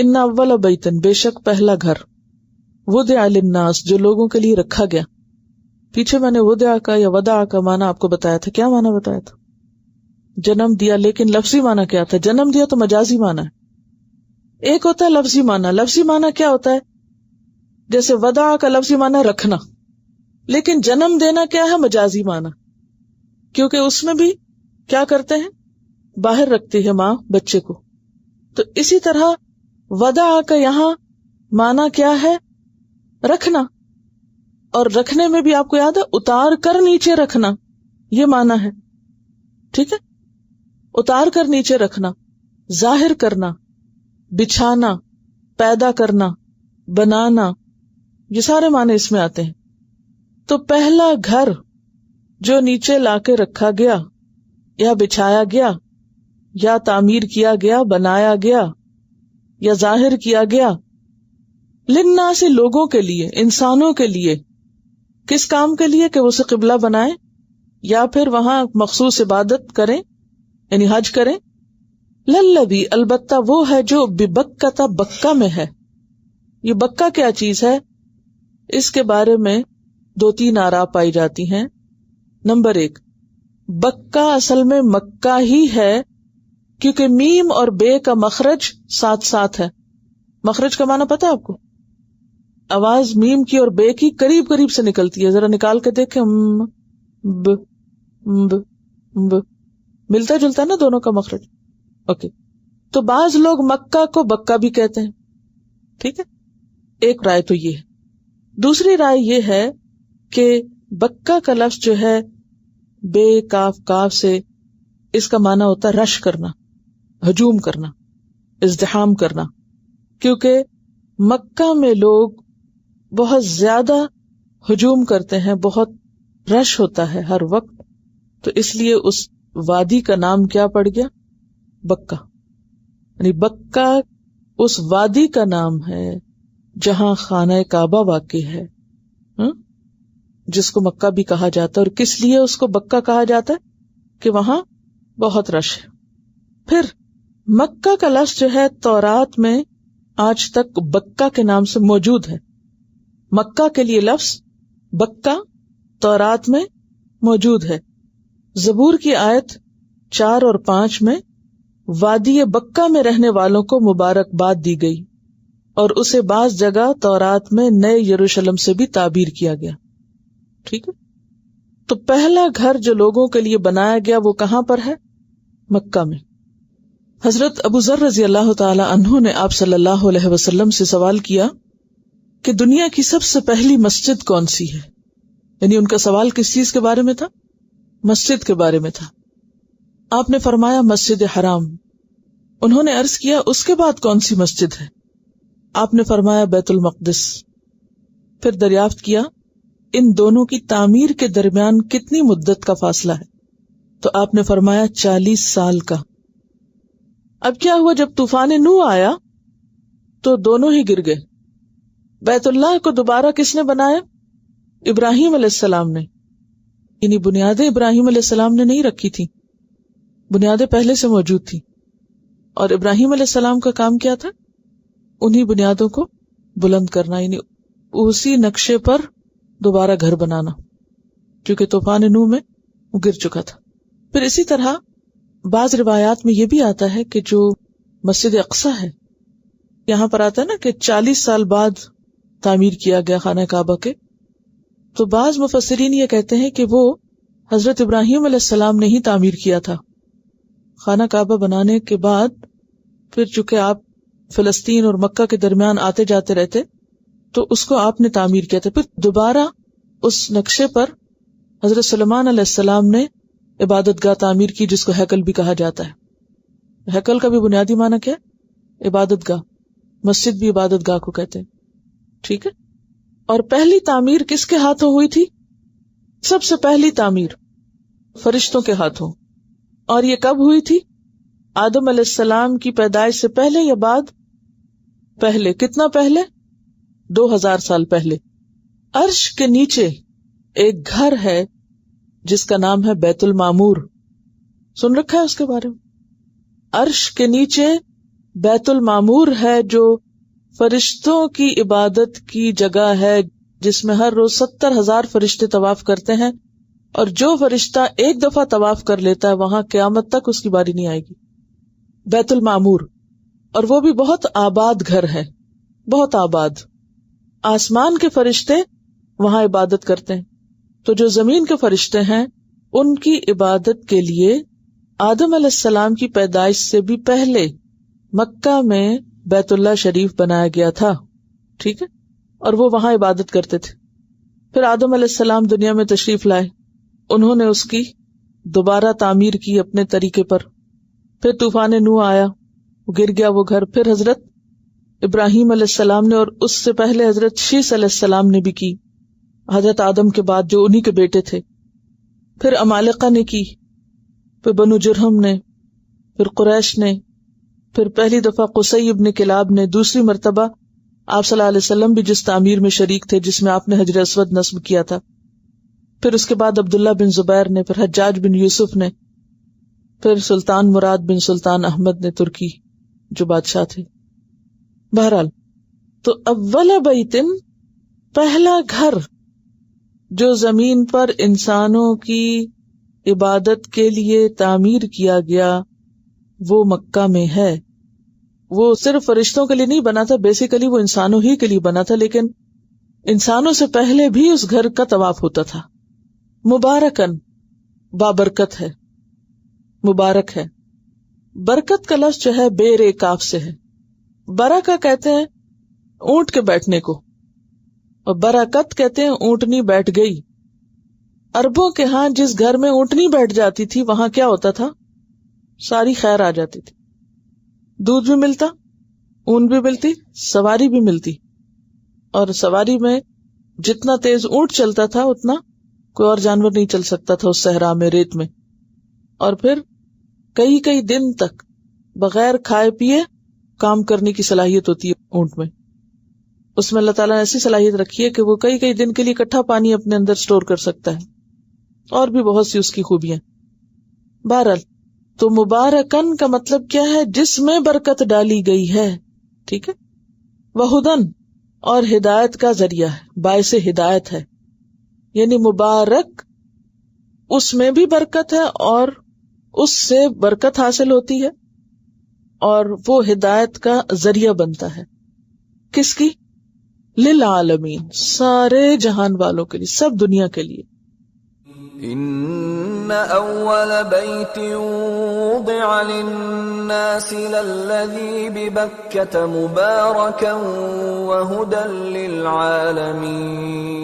ان اول بیتن بے شک پہلا گھر، وضع للناس جو لوگوں کے لیے رکھا گیا. پیچھے میں نے وضع کا یا وضع کا معنی آپ کو بتایا تھا. کیا معنی بتایا تھا؟ جنم دیا. لیکن لفظی معنی کیا تھا؟ جنم دیا تو مجازی معنی ہے. ایک ہوتا ہے لفظی معنی. لفظی معنی کیا ہوتا ہے؟ جیسے وضع کا لفظی معنی رکھنا، لیکن جنم دینا کیا ہے؟ مجازی معنی. کیونکہ اس میں بھی کیا کرتے ہیں؟ باہر رکھتی ہے ماں بچے کو. تو اسی طرح وضع کا یہاں معنی کیا ہے؟ رکھنا. اور رکھنے میں بھی آپ کو یاد ہے اتار کر نیچے رکھنا، یہ معنی ہے. ٹھیک ہے، اتار کر نیچے رکھنا، ظاہر کرنا، بچھانا، پیدا کرنا، بنانا، یہ سارے معنی اس میں آتے ہیں. تو پہلا گھر جو نیچے لا کے رکھا گیا یا بچھایا گیا یا تعمیر کیا گیا، بنایا گیا یا ظاہر کیا گیا، للناس لوگوں کے لیے، انسانوں کے لیے. کس کام کے لیے؟ کہ اسے قبلہ بنائیں یا پھر وہاں مخصوص عبادت کریں، یعنی حج کریں. للذی البتہ وہ ہے جو ببکہ بکہ میں ہے. یہ بکہ کیا چیز ہے؟ اس کے بارے میں 2-3 آراء پائی جاتی ہیں. نمبر 1، بکہ اصل میں مکہ ہی ہے، کیونکہ میم اور بے کا مخرج ساتھ ساتھ ہے. مخرج کا معنی پتہ ہے آپ کو؟ آواز میم کی اور بے کی قریب قریب سے نکلتی ہے. ذرا نکال کے دیکھیں. ملتا جلتا نا دونوں کا مخرج. اوکے، تو بعض لوگ مکہ کو بکہ بھی کہتے ہیں. ٹھیک ہے، ایک رائے تو یہ ہے. دوسری رائے یہ ہے کہ بکہ کا لفظ جو ہے بے کاف کاف سے، اس کا معنی ہوتا ہے رش کرنا، ہجوم کرنا، ازدحام کرنا. کیونکہ مکہ میں لوگ بہت زیادہ ہجوم کرتے ہیں، بہت رش ہوتا ہے ہر وقت، تو اس لیے اس وادی کا نام کیا پڑ گیا؟ بکہ. یعنی بکہ اس وادی کا نام ہے جہاں خانہ کعبہ واقع ہے، جس کو مکہ بھی کہا جاتا ہے. اور کس لیے اس کو بکہ کہا جاتا ہے؟ کہ وہاں بہت رش ہے. پھر مکہ کا لفظ جو ہے تورات میں آج تک بکہ کے نام سے موجود ہے. مکہ کے لیے لفظ بکہ تورات میں موجود ہے. زبور کی آیت 4 اور 5 میں وادی بکہ میں رہنے والوں کو مبارکباد دی گئی، اور اسے بعض جگہ تورات میں نئے یروشلم سے بھی تعبیر کیا گیا. ٹھیک ہے، تو پہلا گھر جو لوگوں کے لیے بنایا گیا وہ کہاں پر ہے؟ مکہ میں. حضرت ابو ذر رضی اللہ تعالی عنہ نے آپ صلی اللہ علیہ وسلم سے سوال کیا کہ دنیا کی سب سے پہلی مسجد کون سی ہے؟ یعنی ان کا سوال کس چیز کے بارے میں تھا؟ مسجد کے بارے میں تھا. آپ نے فرمایا مسجد حرام. انہوں نے عرض کیا اس کے بعد کون سی مسجد ہے؟ آپ نے فرمایا بیت المقدس. پھر دریافت کیا ان دونوں کی تعمیر کے درمیان کتنی مدت کا فاصلہ ہے؟ تو آپ نے فرمایا 40 سال کا. اب کیا ہوا؟ جب طوفان نوح آیا تو دونوں ہی گر گئے. بیت اللہ کو دوبارہ کس نے بنایا؟ ابراہیم علیہ السلام نے. یعنی بنیادیں ابراہیم علیہ السلام نے نہیں رکھی تھی، بنیادیں پہلے سے موجود تھی. اور ابراہیم علیہ السلام کا کام کیا تھا؟ انہی بنیادوں کو بلند کرنا، یعنی اسی نقشے پر دوبارہ گھر بنانا، کیونکہ طوفان نوح میں وہ گر چکا تھا. پھر اسی طرح بعض روایات میں یہ بھی آتا ہے کہ جو مسجد اقصیٰ ہے، یہاں پر آتا ہے نا کہ 40 سال بعد تعمیر کیا گیا خانہ کعبہ کے. تو بعض مفسرین یہ کہتے ہیں کہ وہ حضرت ابراہیم علیہ السلام نے ہی تعمیر کیا تھا. خانہ کعبہ بنانے کے بعد پھر چونکہ آپ فلسطین اور مکہ کے درمیان آتے جاتے رہتے تو اس کو آپ نے تعمیر کیا تھا. پھر دوبارہ اس نقشے پر حضرت سلیمان علیہ السلام نے عبادت گاہ تعمیر کی، جس کو ہیکل بھی کہا جاتا ہے. ہیکل کا بھی بنیادی معنی کیا ہے؟ عبادت گاہ. مسجد بھی عبادت گاہ کو کہتے ہیں. ٹھیک ہے. اور پہلی تعمیر کس کے ہاتھوں ہوئی تھی؟ سب سے پہلی تعمیر فرشتوں کے ہاتھوں. اور یہ کب ہوئی تھی؟ آدم علیہ السلام کی پیدائش سے پہلے یا بعد؟ پہلے. کتنا پہلے؟ 2000 سال پہلے. عرش کے نیچے ایک گھر ہے جس کا نام ہے بیت المعمور. سن رکھا ہے اس کے بارے میں؟ عرش کے نیچے بیت المعمور ہے جو فرشتوں کی عبادت کی جگہ ہے، جس میں ہر روز 70,000 فرشتے طواف کرتے ہیں، اور جو فرشتہ ایک دفعہ طواف کر لیتا ہے وہاں قیامت تک اس کی باری نہیں آئے گی. بیت المعمور، اور وہ بھی بہت آباد گھر ہے، بہت آباد. آسمان کے فرشتے وہاں عبادت کرتے ہیں، تو جو زمین کے فرشتے ہیں ان کی عبادت کے لیے آدم علیہ السلام کی پیدائش سے بھی پہلے مکہ میں بیت اللہ شریف بنایا گیا تھا. ٹھیک ہے، اور وہ وہاں عبادت کرتے تھے. پھر آدم علیہ السلام دنیا میں تشریف لائے، انہوں نے اس کی دوبارہ تعمیر کی اپنے طریقے پر. پھر طوفان نوح آیا، گر گیا وہ گھر. پھر حضرت ابراہیم علیہ السلام نے، اور اس سے پہلے حضرت شیس علیہ السلام نے بھی کی، حضرت آدم کے بعد جو انہی کے بیٹے تھے. پھر عمالقہ نے کی، پھر بنو جرہم نے، پھر قریش نے، پھر پہلی دفعہ قصی ابن کلاب نے، دوسری مرتبہ آپ صلی اللہ علیہ وسلم بھی جس تعمیر میں شریک تھے جس میں آپ نے حجر اسود نصب کیا تھا. پھر اس کے بعد عبداللہ بن زبیر نے، پھر حجاج بن یوسف نے، پھر سلطان مراد بن سلطان احمد نے ترکی جو بادشاہ تھے. بہرحال تو اول بیتن، پہلا گھر جو زمین پر انسانوں کی عبادت کے لیے تعمیر کیا گیا وہ مکہ میں ہے. وہ صرف فرشتوں کے لیے نہیں بنا تھا، بیسیکلی وہ انسانوں ہی کے لیے بنا تھا، لیکن انسانوں سے پہلے بھی اس گھر کا طواف ہوتا تھا. مبارکن، بابرکت ہے، مبارک ہے. برکت کا لفظ جو ہے بے رے کاف سے ہے. برکہ کہتے ہیں اونٹ کے بیٹھنے کو، اور برکت کہتے ہیں اونٹنی بیٹھ گئی. عربوں کے ہاں جس گھر میں اونٹنی بیٹھ جاتی تھی وہاں کیا ہوتا تھا؟ ساری خیر آ جاتی تھی. دودھ بھی ملتا، اون بھی ملتی، سواری بھی ملتی. اور سواری میں جتنا تیز اونٹ چلتا تھا اتنا کوئی اور جانور نہیں چل سکتا تھا اس صحرا میں، ریت میں. اور پھر کئی کئی دن تک بغیر کھائے پیے کام کرنے کی صلاحیت ہوتی ہے اونٹ میں. اس میں اللہ تعالیٰ نے ایسی صلاحیت رکھی ہے کہ وہ کئی کئی دن کے لیے اکٹھا پانی اپنے اندر سٹور کر سکتا ہے، اور بھی بہت سی اس کی خوبیاں. بہرحال تو مبارکن کا مطلب کیا ہے؟ جس میں برکت ڈالی گئی ہے. ٹھیک ہے، وہدن، اور ہدایت کا ذریعہ ہے، باعث ہدایت ہے. یعنی مبارک، اس میں بھی برکت ہے اور اس سے برکت حاصل ہوتی ہے، اور وہ ہدایت کا ذریعہ بنتا ہے. کس کی؟ للعالمین، سارے جہان والوں کے لیے، سب دنیا کے لیے. ان اول بیت وضع للناس للذی ببکۃ مبارکا وہدی للعالمین.